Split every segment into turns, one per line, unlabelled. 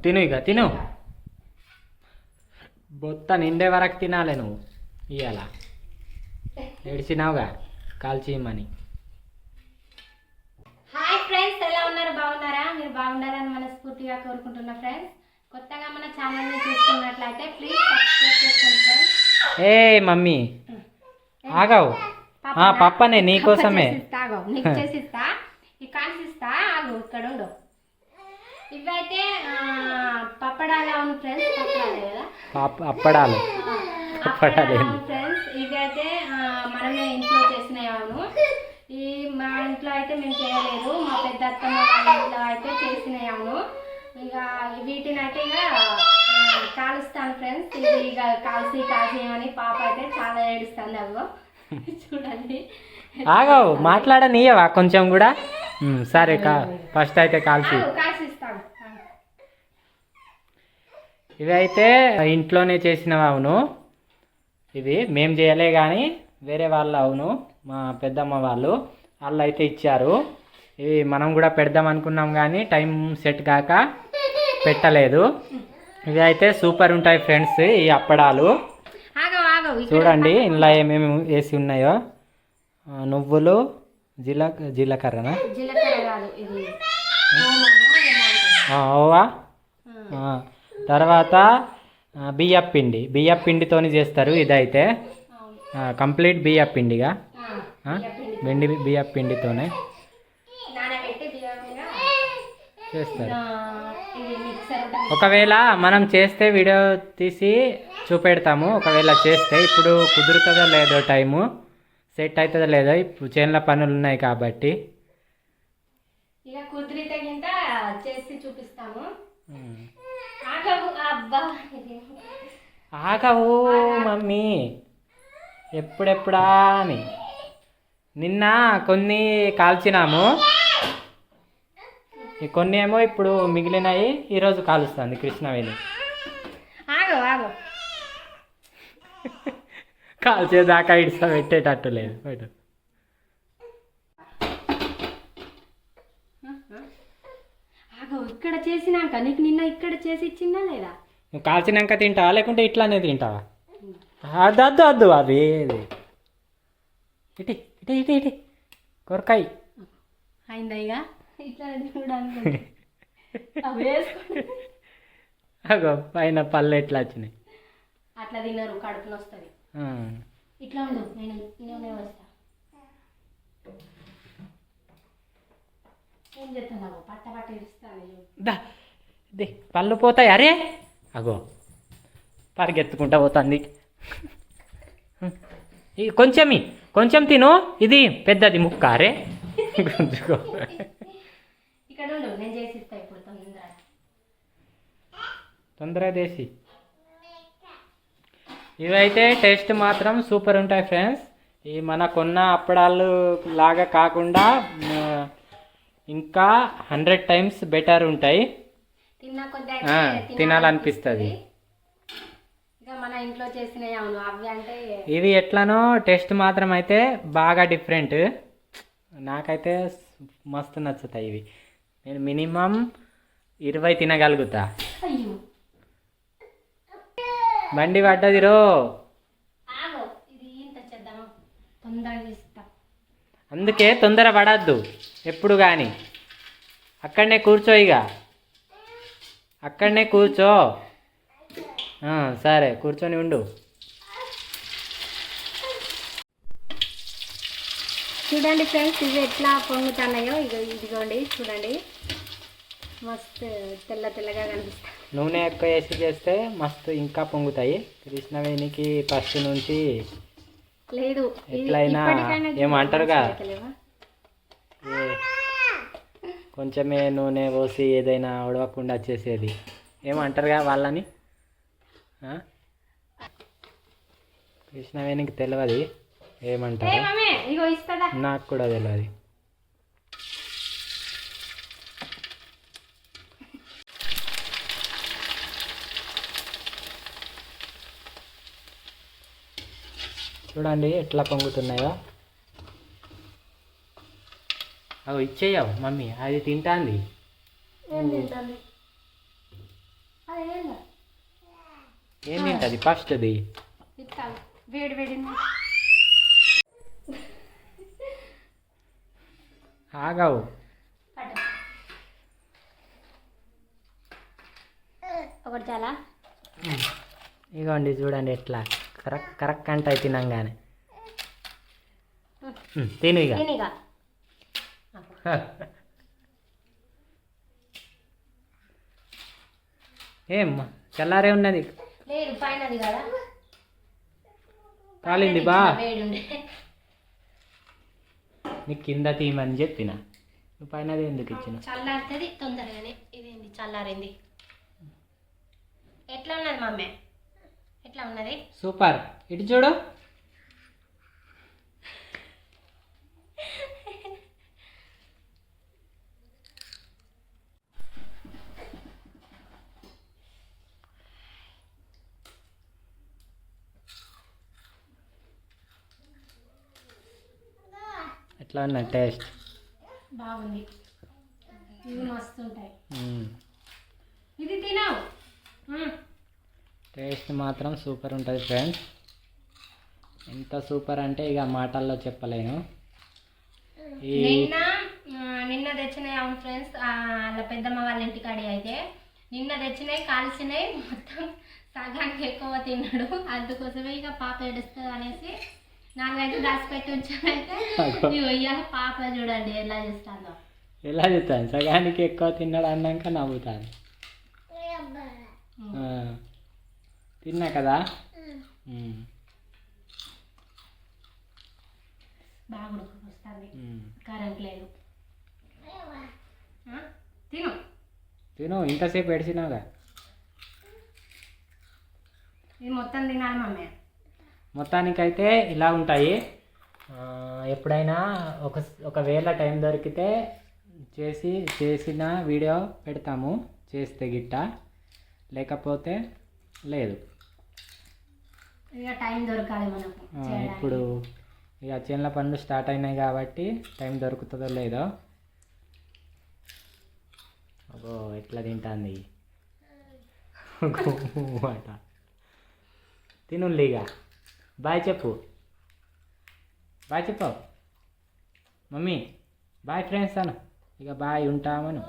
తిను ఇక తిను. బొత్త నిండే వరకు తినాలి నువ్వు. ఇవాళ ఏడిచినావుగా కాల్చిమని.
హాయ్ ఫ్రెండ్స్, ఎలా ఉన్నారు? బాగున్నారా? మీరు బాగుండాలని మనస్ఫూర్తిగా కోరుకుంటున్నా ఫ్రెండ్స్. కొత్తగా మన ఛానల్ని చూస్తున్నట్లయితే ప్లీజ్ సబ్స్క్రైబ్ చేసుకోండి ఫ్రెండ్స్.
ఏ మమ్మీ ఆగావు. పప్పనే నీకోసమే.
నీకు చేసిస్తా, ఈ కాల్సిస్తా. ఆగు, ఇక్కడ ఉండు. ఇవైతే పప్పడాలు. అవును ఫ్రెండ్స్, పప్పడాలే కదా.
అప్పడాలు
ఫ్రెండ్స్, ఇవి అయితే మనమే ఇంట్లో చేసినవి. అవును, ఈ మా ఇంట్లో అయితే మేము చేయలేదు, మా పెద్ద అత్తమ్మ వాళ్ళ ఇంట్లో అయితే చేసినవి. అవును, ఇక వీటిని అయితే ఇక కాలుస్తాను ఫ్రెండ్స్. ఇది ఇక కాల్సి అని పాప అయితే చాలా ఏడుస్తుంది. అవ్వ చూడండి.
ఆగావు, మాట్లాడనీయవా కొంచెం కూడా? సరే ఫస్ట్ అయితే
కాల్సిస్తాను.
ఇవి అయితే ఇంట్లోనే చేసినవి. అవును, ఇవి మేము చేయలే కానీ వేరే వాళ్ళు, అవును మా పెద్దమ్మ వాళ్ళు అయితే ఇచ్చారు. ఇవి మనం కూడా పెడదాం అనుకున్నాం కానీ టైం సెట్ కాక పెట్టలేదు. ఇవి అయితే సూపర్ ఉంటాయి ఫ్రెండ్స్. ఈ అప్పడాలు చూడండి ఇందులో ఏమేమి వేసి ఉన్నాయో. నువ్వులు, జీలకర్రనా, ఓవా, తర్వాత బియ్యపిండితోని చేస్తారు. ఇదైతే కంప్లీట్ బియ్యపిండిగా, బియ్యపిండితోనే చేస్తారు. ఒకవేళ మనం చేస్తే వీడియో తీసి చూపెడతాము. ఒకవేళ చేస్తే ఇప్పుడు కుదురుతుందో లేదో, టైము సెట్ అవుతుందో లేదో, ఇప్పుడు చేనుల పనులు ఉన్నాయి కాబట్టి
ఇక కుదిరితే గింత చేసి చూపిస్తాము.
ఆగవు మమ్మీ, ఎప్పుడెప్పుడా అని. నిన్న కొన్ని కాల్చినాము, కొన్ని ఏమో ఇప్పుడు మిగిలినవి ఈరోజు కాలుస్తుంది కృష్ణవేణి. కాల్చేదాకా ఇడిసా పెట్టేటట్టు లేదు.
ఇక్కడ చేసినాక నీకు నిన్న ఇక్కడ చేసి ఇచ్చిందా లేదా?
నువ్వు కాల్చినాక తింటావా లేకుంటే ఇట్లానే తింటావా? అద్దు అద్దు, అది ఇటీ ఇటీ ఇటీ ఇటీ కొరకాయి
అయిందా? ఇక ఇట్లా
అగో పైన పళ్ళు ఎట్లా వచ్చినాయి.
అట్లా తిన్నారు, కడుపులో వస్తుంది. ఇట్లా ఉండు, నేనే వస్తా. ఏం చెప్తున్నావు? పట్ట ఇస్తాను.
పళ్ళు పోతాయి. అరే అగో పరిగెత్తుకుంటా పోతుంది. కొంచెం తిను, ఇది పెద్దది ముక్క. అరే
ఇక్కడ ఉండు, నేను చేసి ఇస్తా ఇప్పుడు.
తొందరగా చేసి. ఇవైతే టేస్ట్ మాత్రం సూపర్ ఉంటాయి ఫ్రెండ్స్. ఈ మన కొన్న అప్పడాలు లాగా కాకుండా ఇంకా 100 times బెటర్ ఉంటాయి. తినాలనిపిస్తుంది.
మన ఇంట్లో చేసినవి. అవును, అవి అంటే
ఇవి ఎట్లనో టేస్ట్ మాత్రం అయితే బాగా డిఫరెంట్. నాకైతే మస్తు నచ్చుతాయి ఇవి. నేను మినిమం 20 తినగలుగుతా. బండి పడ్డదిరో. అందుకే తొందర పడద్దు ఎప్పుడు కానీ. అక్కడనే కూర్చో, ఇక అక్కడనే కూర్చో. సరే కూర్చొని ఉండు.
చూడండి ఫ్రెండ్స్, ఇవి ఎట్లా పొంగుతున్నాయో. ఇదిగోండి చూడండి, మస్తు తెల్లగా కనిపిస్తాయి.
నూనె ఎక్కువ వేసి చేస్తే మస్తు ఇంకా పొంగుతాయి. కృష్ణవేణికి ఫస్ట్ నుంచి
లేదు,
ఎట్లయినా ఏమంటారుగా, కొంచెమే నూనె పోసి ఏదైనా ఉడవకుండా చేసేది ఏమంటారుగా వాళ్ళని. కృష్ణవేణికి తెలియదు ఏమంటారు, నాకు కూడా తెలియదు. చూడండి ఎట్లా పొంగుతున్నాయో. అవి ఇచ్చేయవు మమ్మీ, అది తింటాంది.
అదేందా
ఏం తింటుంది ఫస్ట్ది
తిట్టాలి వేడి వేడింది
ఆగవు
ఒకటి చాలా
ఇగోండి చూడండి ఎట్లా కరెక్ట్ కరెక్ట్ అంటే తినంగానే తిను ఇక
నేనిగా
ఏం చల్లారే ఉన్నది
లేదు పైనది కదా
కాలింది బా
వేడి ఉండే
నీకు కింద తీయమని చెప్పిన నువ్వు పైనది ఎందుకు ఇచ్చిన
చల్లారుతుంది తొందరగానే ఇదేంది చల్లారింది ఎట్లా ఉన్నది మమ్మీ ఎట్లా ఉన్నది
సూపర్ ఇటు చూడు ఎట్లా ఉన్నది టేస్ట్
బాగుంది ఇవి మస్తు ఉంటాయి ఇది తినవు
టేస్ట్ మాత్రం సూపర్ ఉంటుంది ఫ్రెండ్స్ ఎంత సూపర్ అంటే ఇక మాటల్లో చెప్పలేను ఈ
నిన్న తెచ్చినాయి అవును ఫ్రెండ్స్ అలా పెద్దమ్మ వాళ్ళ ఇంటికాడి అయితే నిన్న తెచ్చినాయి కాల్చినాయి మొత్తం సగానికి ఎక్కువ తిన్నాడు అందుకోసమే ఇక పాప ఏడుస్తుంది అనేసి నాలుగైదు దాచిపెట్టి ఉంచానంటే ఇవాళ పాప చూడండి ఎలా చేస్తాను
ఎలా చెప్తాను సగానికి ఎక్కువ తిన్నాడు అన్నాక నవ్వుతాను తిన్నా కదా
బాగా ఉడకొస్తుంది కరెంట్ లేదు తిను
తిను ఇంతసేపు ఏడిచినావుగా
ఇది మొత్తం తినాలి మమ్మీ
మొత్తానికైతే ఇలా ఉంటాయి ఎప్పుడైనా ఒకవేళ టైం దొరికితే చేసిన వీడియో పెడతాము చేస్తే గిట్ట లేకపోతే లేదు
ఇక టైం దొరకాలి మనకు
ఇప్పుడు ఇక చేనుల పనులు స్టార్ట్ అయినాయి కాబట్టి టైం దొరుకుతుందో లేదో అబ్బో ఎట్లా తింటుంది అట తినుల్లిగా బాయ్ చెప్పు బాయ్ చెప్పు మమ్మీ బాయ్ ఫ్రెండ్స్ అను ఇక బాయ్ ఉంటామను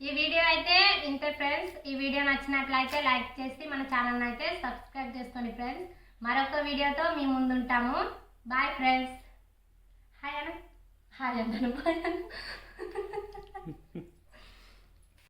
ఈ వీడియో అయితే ఇంతే ఫ్రెండ్స్ ఈ వీడియో నచ్చినట్లయితే లైక్ చేసి మన ఛానల్ అయితే సబ్స్క్రైబ్ చేసుకోండి ఫ్రెండ్స్ మరొక వీడియోతో మీ ముందు ఉంటాము బాయ్ ఫ్రెండ్స్ హాయ్ అను హాయ్ అంటాను బాయ్ అను